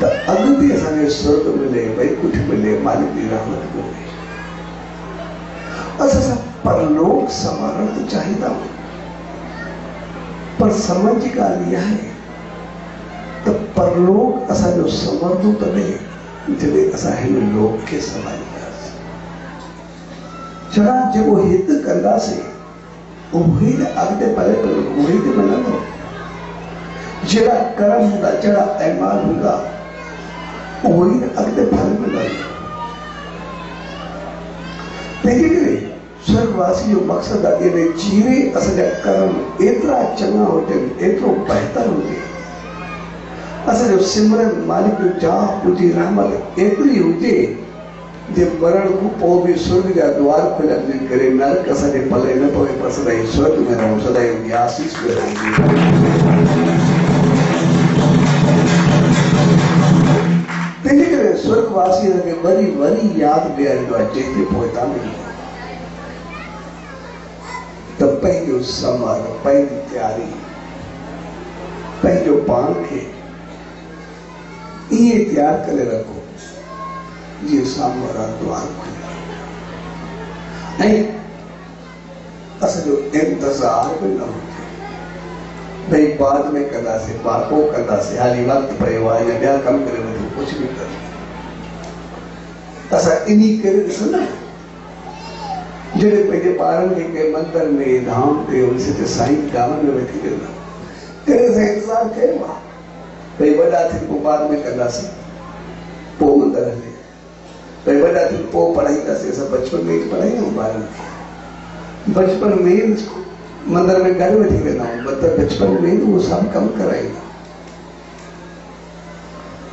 त अॻिते असांखे स्वर्ग मिले वैकुंठ मिले मालिक जी रहमत मिले असां परलोक संवारण त चाहींदा आहियूं पर समझ जी ॻाल्हि इहा आहे त परलोक असांजो संवरंदो तॾहिं जॾहिं असां हिन लोक खे संभालींदासीं छाकाणि जेको हिते कंदासीं उहो ई अॻिते परे उहो ई मिलंदो जहिड़ा कर्म हूंदा जहिड़ा अहमाल हूंदा उहो ई अॻिते फल मिलंदो तंहिंजे करे स्वर्गवासी जो मक़सद आहे कि जीवे असांजा कर्म एतिरा चङा हुजनि एतिरो बहितर हुजे असांजो सिमरन मालिक जो जाप हुजे रहमत एतिरी हुजे जे मरण खां पोइ बि स्वर्ग जा द्वार खुलनि करे नरक असांजे पले न पवे पर सदाई स्वर्ग में रहूं सदाई उनजी आसीस में रहूं तंहिंजे करे स्वर्गवासी खे वरी वरी यादि ॾियारींदो आहे जंहिंजे पोइ तव्हां मिलंदो त पंहिंजो संभाल पंहिंजी तयारी पंहिंजो पाण खे ईअं तयारु करे रखो जीअं साम्हूं वारा द्वार खुलिया ऐं असांजो इंतज़ार बि न हुजे भई बाद में कंदासीं पोइ कंदासीं हाली वक़्तु पियो आहे या ॿिया कमु करे वठूं कुझु बि करो असां इन करे ॾिसो न जॾहिं पंहिंजे ॿारनि खे कंहिं मंदर में धाम ते साईं गांव में वेठी वेंदा तॾहिं असां इंतज़ारु कयो आहे भई वॾा थी पोइ बाद में कंदासीं पोइ मंदर हले भई वॾा थी पोइ पढ़ाईंदासीं असां बचपन में ई पढ़ाईंदा आहियूं ॿारनि खे बचपन में मंदर में घर वेठी वेंदा आहियूं मतिलबु बचपन में उहो सभु कमु कराईंदा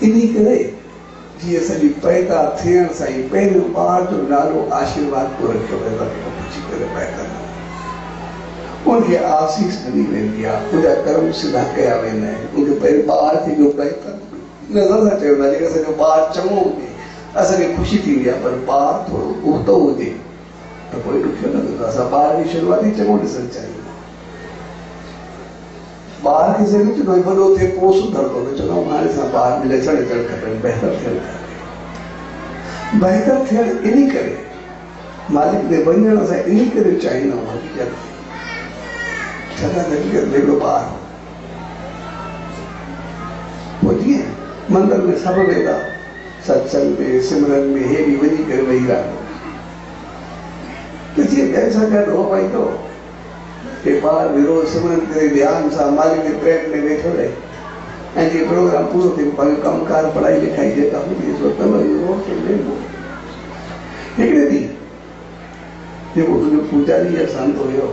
इन करे जीअं सॼी पैदा थियण सां ई पहिरियों ॿार जो नालो आशीर्वाद को रखियो वेंदो आहे पुछी करे पैदा उनखे आसीस ॾिनी वेंदी आहे उनजा कर्म सिधा कया वेंदा आहिनि उनखे पहिरियों ॿार थी वियो पैदा नज़र न चवंदा जेकर असांजो ॿारु चङो हुजे असांखे ख़ुशी थींदी आहे पर ॿारु थोरो उबतो हुजे त पोइ ॾुखियो न थींदो असां ॿार जी शुरूआत ई चङो ॾिसणु चाहियूं ॿार खे ज़रूरु चवंदो वॾो थिए पोइ सुधरंदो न चवंदो हाणे सां ॿार मिले चढ़े चढ़ खपनि बहितर थियणु खपे बहितर थियणु इन करे मालिक ॾे वञण असां इन करे चाहींदा आहियूं हक़ीक़त छाकाणि हक़ीक़त हिकिड़ो ॿार पोइ जीअं मंदर में सभु वेंदा सत्संग में सिमरन में हे बि वञी करे वेही रहंदो त जीअं ॿियनि सां गॾु हो पाईंदो कि ॿार विरोध सिमरन करे ध्यान सां मालिक जे प्रेम में वेठो रहे ऐं जीअं प्रोग्राम पूरो थिए पंहिंजो कमकार पढ़ाई लिखाई जेका हूंदी हिकिड़े ॾींहुं जेको तुंहिंजो पूजारी या संत हुयो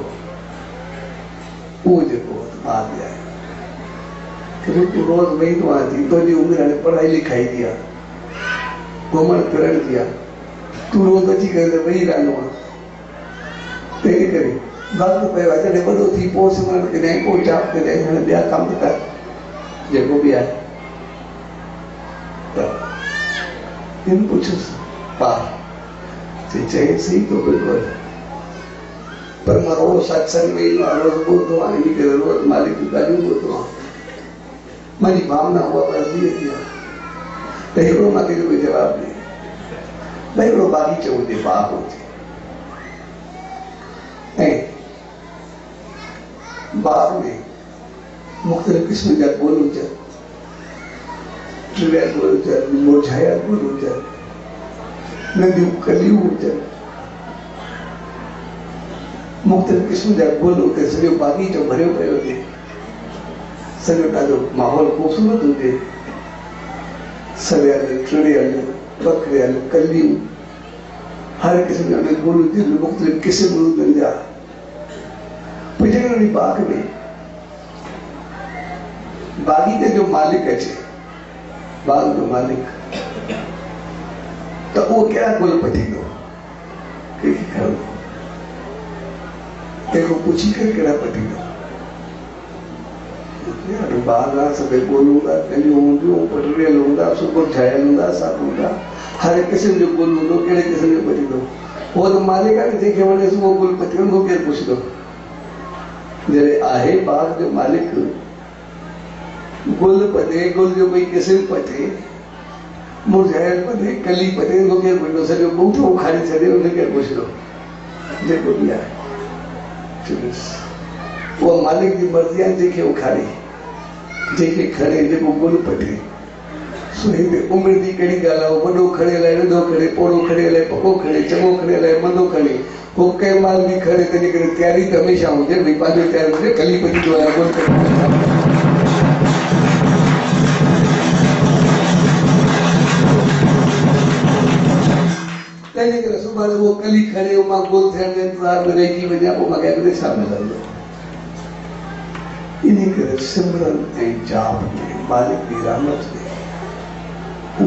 उहो जेको ॿार बि आहे तूं रोज़ वेंदो आहे तुंहिंजी उमिरि हाणे पढ़ाई लिखाई जी आहे घुमण फिरण जी आहे तूं रोज़ अची करे वेही रहंदो आहे तंहिंजे करे वक़्तु पियो आहे जॾहिं वॾो थी पोइ सिमरन कॾहिं पोइ जाप कॾहिं हाणे ॿिया कम कर जेको बि आहे त हिन पुछियुसि ॿार चई सही तो बिल्कुलु पर मां रोज़ सत्संग में ईंदो आहियां रोज़ ॿुधंदो आहियां इन करे रोज़ मालिक जूं ॻाल्हियूं ॿुधंदो आहियां मुंहिंजी भावना उहा वधंदी वेंदी आहे त हिकिड़ो मां कंहिंखे कोई जवाबु ॾिए भई हिकिड़ो बाग़ीचो हुजे बाग़ हुजे ऐं बाग़ में मुख़्तलिफ़ क़िस्म जा गुल हुजनि टिड़िया गुल हुजनि, मुरझाया गुल हुजनि, नंढियूं कलियूं हुजनि, मुख़्तलिफ़ क़िस्म जा गुल हुते सॼो बाग़ीचो भरियो पियो हुजे, सॼो ॾाढो माहौल ख़ूबसूरत हुजे, सड़ियल टिड़ियल बकरियल कलियूं हर क़िस्म जा गुल हुजनि, मुख़्तलिफ़ क़िस्म हुजनि जा। पोइ जेकॾहिं बाग़ में बाग़ीचे जो मालिक अचे, बाग़ जो मालिक, त उहो कहिड़ा गुल पटींदो, कंहिंखे खणंदो, कंहिंखो पुछी करे कहिड़ा पटींदो। बाग़ आहे, सभई गुल हूंदा, कलियूं हूंदियूं, पटरियल हूंदा, मुरझायल हूंदा, सभु हूंदा, हर क़िस्म जो गुल हूंदो, कहिड़े क़िस्म जो पटींदो। उहो त मालिक आहे, जंहिंखे वणेसि उहो गुल पटींदो, केरु पुछंदो। जॾहिं आहे बाग़ जो मालिक, गुल पटे, गुल जो कोई क़िस्म पटे, मुरझायल पटे, कली पटे, उहो केरु पुछंदो। सॼो ॿूटो उखाड़े छॾे, उन केरु पुछंदो, जेको बि आहे। उहा मालिक जी मर्ज़ी आहे, जंहिंखे उखाड़े, जंहिंखे खणे, जेको गुल पटे। सो हिते उमिरि जी कहिड़ी ॻाल्हि आहे, वॾो खणे अलाए, नंढो खणे, पोड़ो खणे अलाए, पको खणे, चङो खणे अलाए, मंदो खणे, पोइ कंहिं महिल बि खणे, तंहिंजे करे तयारी त हमेशह हुजे, भई पंहिंजो तयारु हुजे, कली पटींदो आहे, गुल पटींदो आहे। तंहिंजे करे सुभाणे उहो कली खणे, मां गुल थियण जे इंतज़ार में रहिजी वञा, पोइ मूंखे अॻिते छा मिलंदो। इन करे सिमरन ऐं जाप में मालिक जी रहमत में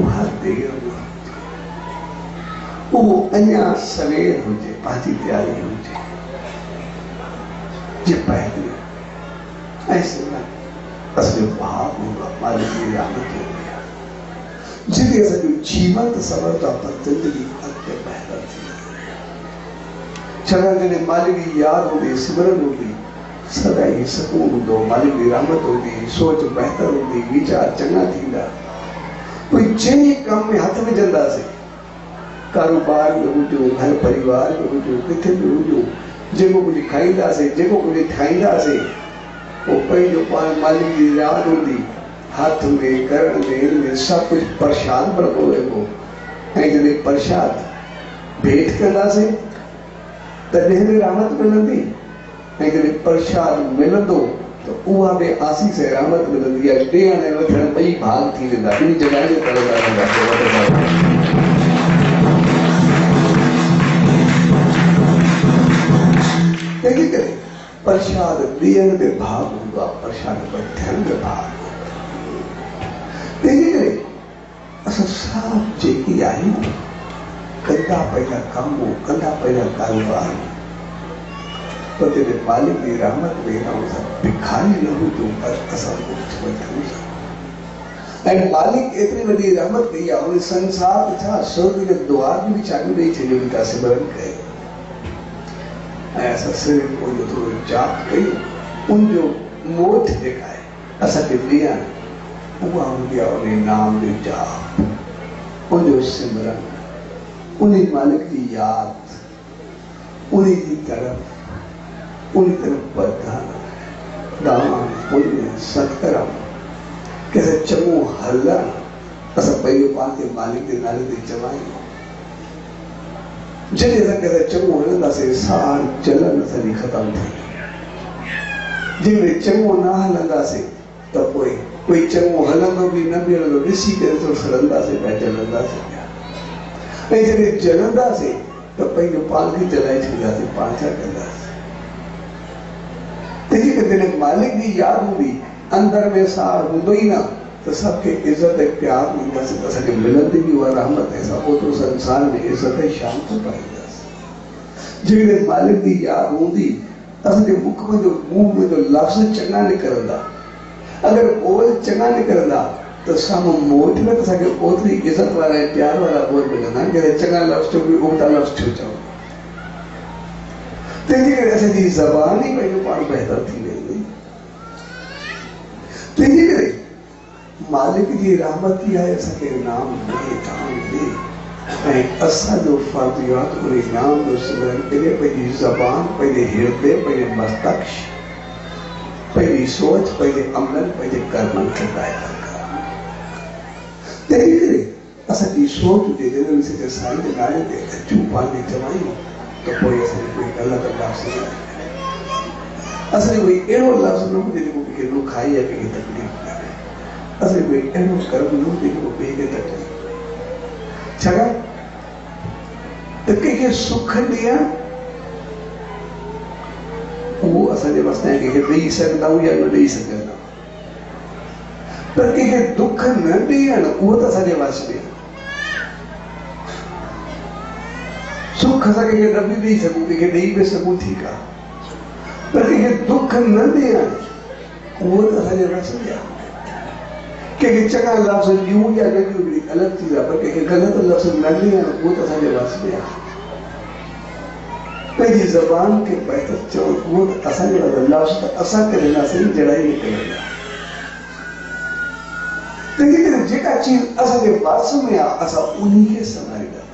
उहा देर न हुजे, उहो अञा सवेर हुजे, पंहिंजी तयारी हुजे, जे पहले ऐं सिमरन असांजो भाव हूंदो आहे, मालिक जी रहमत हूंदी आहे, जिते असांजो जीवन त सवरंदो आहे, पर ज़िंदगी अॻिते बहितर थींदी आहे। छाकाणि जॾहिं मालिक जी यादि हूंदी, सिमरन हूंदी, सदाई सुकून हूंदो, मालिक जी रहमत हूंदी, सोच बहितर हूंदी, वीचार चङा थींदा। कोई जंहिं कम में हथ विझंदासीं, कारोबार में हुजूं, घर परिवार में हुजूं, किथे बि हुजूं, जेको कुझु खाईंदासीं, जेको कुझु ठाहींदासीं, पोइ पंहिंजो पाण मालिक जी यादि हूंदी, हथ में करण में, हिन में सभु कुझु प्रसाद बणिबो वेंदो। ऐं जॾहिं प्रसाद भेंट कंदासीं तॾहिं बि रहमत मिलंदी, ऐं जॾहिं प्रसाद मिलंदो त उहा बि आसीस ऐं रहमत मिलंदी आहे। ॾियण ऐं वठण ॿई भाग थी वेंदा, ॿिनी जॻह ते तरंदा रहंदा। तंहिंजे करे प्रसाद ॾियण में भाग हूंदो आहे, प्रसाद वठण में भाग हूंदो आहे। तंहिंजे करे असां सभु जेकी आहियूं, कंदा पंहिंजा कम, कंदा पंहिंजा कारोबार, पर जॾहिं मालिक जी रहमत में असां भिखारी न हुजूं, पर असां कुझु वठूं था। ऐं मालिक एतिरी वॾी रहमत कई आहे, उन संसार छा स्वर्ग जे द्वार बि चालू ॾेई छॾियो था सिमरन कयो, ऐं असां सिर्फ़ु उनजो थोरो जाप कयूं, उनजो मोठ जेका आहे असांखे ॾियण, उहा हूंदी आहे उन नाम जो जाप, उनजो सिमरन, उन मालिक जी यादि, उन जी तरफ़ बधान, दान, पुण्य, सत्कर्म, कंहिं चङो हलण, असां पंहिंजो पाण खे मालिक जे नाले ते चवायूं। जॾहिं असां कंहिं चङो हलंदासीं, साण चलन असांजी ख़तमु थी। जंहिंमें चङो न हलंदासीं त पोइ कोई चङो हलंदो बि न बि हलंदो, ॾिसी करे थोरो सड़ंदासीं पिया, जलंदासीं पिया। ऐं जॾहिं जलंदासीं त पंहिंजो पाण खे जलाए छॾींदासीं, पाण छा कंदासीं। तंहिंजे करे जॾहिं मालिक जी यादि हूंदी, अंदर में साड़ हूंदो ई न, त सबके इज्जत ऐं प्यार ॾींदासीं, त असांखे मिलंदी बि उहा रहमत, ऐं असां ओतिरो संसार में इज्जत ऐं शान पाईंदासीं। जेकॾहिं मालिक जी यादि हूंदी, असांजे मुख में जो मुंहं में जो लफ़्ज़ चङा निकिरंदा, अगरि ॿोल चङा निकिरंदा त साम्हूं मोट में त असांखे ओतिरी इज़त वारा ऐं प्यार वारा ॿोल मिलंदा। जॾहिं चङा लफ़्ज़ चओ, उल्टा लफ़्ज़ छो चओ? तंहिंजे करे असांजी ज़बान ई पंहिंजो पाण बहितर थी वेंदी। तंहिंजे करे मालिक जी रहमत ई आहे असांखे नाम ॾे, दान ॾे, ऐं असांजो फर्ज़ इहो आहे त उन नाम जो सिमरन करे पंहिंजी ज़बान, पंहिंजे हिर्दे, पंहिंजे मस्तिष्क, पंहिंजी सोच, पंहिंजे अमलनि, पंहिंजे कर्मनि खे बहितर करणु। तंहिं करे असांजी सोच हुजे जॾहिं ॾिसे साईं जे नाले ते अचूं पंहिंजी चवायूं त पोइ असांखे कोई ग़लति लफ़्ज़ न असांजो कोई अहिड़ो लफ़्ज़ न हुजे जेको कंहिंखे रुखाई या कंहिंखे तकलीफ़ करे असांजो कोई अहिड़ो कर्म न हुजे जेको ॿिए खे तकलीफ़ छाकाणि त कंहिंखे सुख ॾियणु उहो असांजे मस्ते कंहिंखे ॾेई सघंदा या न ॾेई सघंदा पर कंहिंखे दुख न ॾियणु उहो त असांजे वास में सुख असां कंहिंखे न बि ॾेई सघूं कंहिंखे ॾेई बि सघूं ठीकु आहे पर कंहिंखे दुख न ॾियणु उहो त असांजे वास में आहे कंहिंखे चङा लफ़्ज़ ॾियूं या न ॾियूं हिकिड़ी अलॻि चीज़ आहे पर कंहिंखे ग़लति लफ़्ज़ न ॾियणु उहो त असांजे वास में आहे पंहिंजी ज़बान खे बहितर चवणु उहो त असांजे लफ़्ज़ त असां करे ईंदासीं जड़ाई निकिरंदा तंहिंजे करे जेका चीज़ असांजे वास में आहे असां उन खे संभालींदा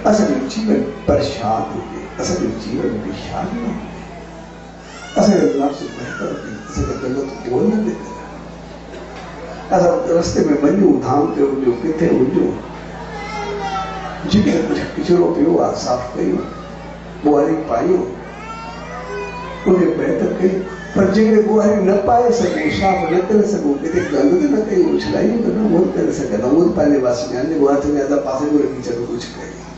असांजो जीवन परेशान हुजे असांजो जीवन विशाल न हुजे असांजो लफ़्ज़ बहितर हुजे असांखे ग़लति ॿोल न ॾिजे असां रस्ते में वञूं धाम ते हुजूं किथे हुजूं जिते कुझु किचिरो पियो आहे साफ़ कयूं ॿुहारी पायूं उनखे बहितर कयूं पर जेकॾहिं ॿुहारी न पाए सघूं साफ़ न करे सघूं किथे गंद न कयूं उछलायूं त न उहो करे सघंदा उहो पंहिंजे वास में आहिनि जेको हथ में असां पासे में रखी छॾूं कुझु कयूं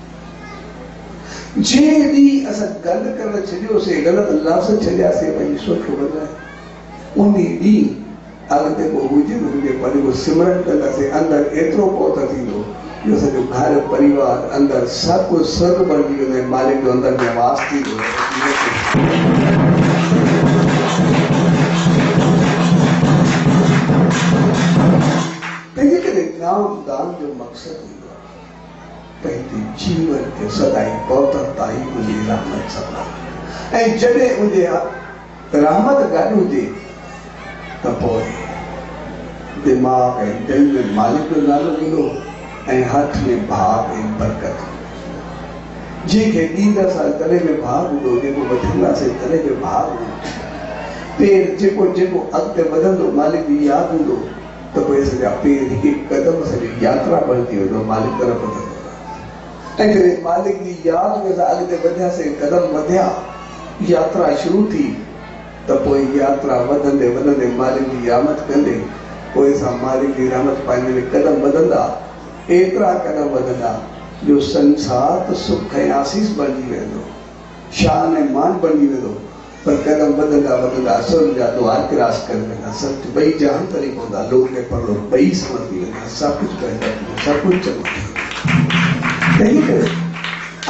जे ॾींहुं असां गंद करणु छॾियोसीं ग़लति लफ़्ज़ छॾियासीं पंहिंजी सोच खे बदिलाए उन ॾींहुं अॻिते को हुजे न हुजे पर जेको सिमरन कंदासीं अंदरि एतिरो पहुत थींदो जो असांजो घर परिवार अंदरि सभु कुझु स्वर्ग बणिजी वेंदो ऐं मालिक जो अंदरि में वास थींदो तंहिंजे करे नाम दान जो मक़सदु हूंदो आहे पंहिंजे जीवन खे सदाई पवित्रता ई हुजे रहमत सां ऐं जॾहिं हुजे रहमत गॾु हुजे त पोइ दिमाग़ ऐं दिलि में मालिक जो नालो ईंदो ऐं हथ में भाग ऐं बरकत जंहिंखे ॾींदासीं तॾहिं में भाग हूंदो जेको वठंदासीं तॾहिं में भाग हूंदो पेर जेको जेको अॻिते वधंदो मालिक जी यादि हूंदो त पोइ असांजा पेर हिकु हिकु क़दम असांजी यात्रा बणिजी वेंदो मालिक तरफ़ वधंदो ऐं जॾहिं मालिक जी यादि में असां अॻिते वधियासीं क़दम वधिया यात्रा शुरू थी त पोइ यात्रा वधंदे वधंदे मालिक जी आमद कंदे पोइ असां मालिक जी रहमत पाईंदे क़दम वधंदा एतिरा क़दम वधंदा जो संसार त सुख ऐं आसीस बणिजी वेंदो शान ऐं मान बणिजी वेंदो पर क़दम वधंदा वधंदा असुर जा द्वार क्रॉस करे वेंदा सभु ॿई जहान तरी पवंदा लोक ऐं परलोक ॿई समझी वेंदा सभु कुझु पैदा थींदो सभु कुझु चङो थींदो तंहिं करे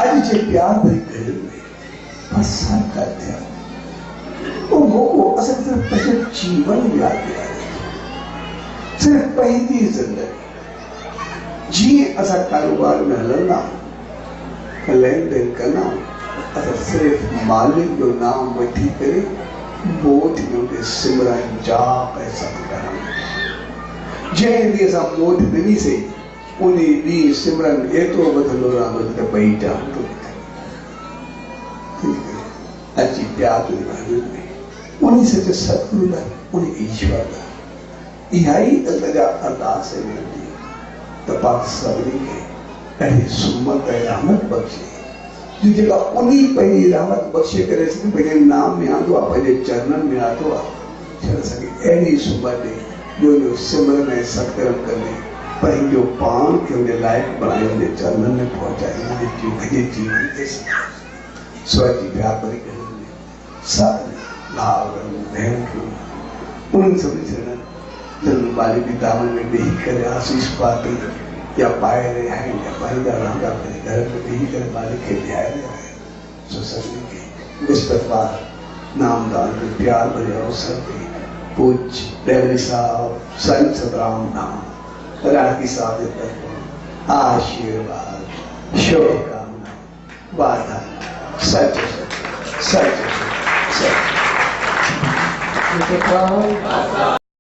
अॼु जे प्यार भरी घड़ी में असां था थिया वो मौको असल में पंहिंजो जीवन यादि दिलाए सिर्फ़ पंहिंजी ज़िंदगी जीअं असां कारोबार में हलंदा लेन देन कंदा असां सिर्फ़ु मालिक जो नाम वठी करे मोठ में उनखे सिमरन जाप ऐं सभु करणु जंहिं ॾींहुं असां मोठ ॾिनीसीं उन ॾींहुं सिमरन एतिरो वधंदो रहंदो त ॿई जाम थो अची प्यार में उन सच्चे सतगुरु लाइ उन ईश्वर लाइ इहा ई अल्लाह अरदास है वेंदी त पाक सभिनी खे अहिड़ी सुमत ऐं रहमत बख़्शे जेका उन पंहिंजी रहमत बख़्शे करे सघे पंहिंजे नाम में आंदो आहे पंहिंजे चरणनि में आंदो आहे छा असांखे अहिड़ी सुमत ॾे जो सिमरन ऐं सत्कर्म कंदे पंहिंजो पाण खे उन लाइक़ु बणाए उन चरणनि में पहुचाए पंहिंजे जीवन खे स्वजी व्यापारी करे सब भाउरनि भेनरूं उन्हनि सभिनी चरणनि जन मालिक जी दामन में वेही करे आशीष पाती या पाए रहिया आहिनि या पाईंदा रहंदा पंहिंजे घर में वेही करे मालिक खे ध्याए रहिया आहिनि सो सभिनी खे विस्पतिवार नामदान जो प्यार भरे अवसर ते पूज्य डेवरी साहब संत सतराम नाम राठी साहब जे तरफ़ां आशीर्वाद शुभकामना वादा सच सच सच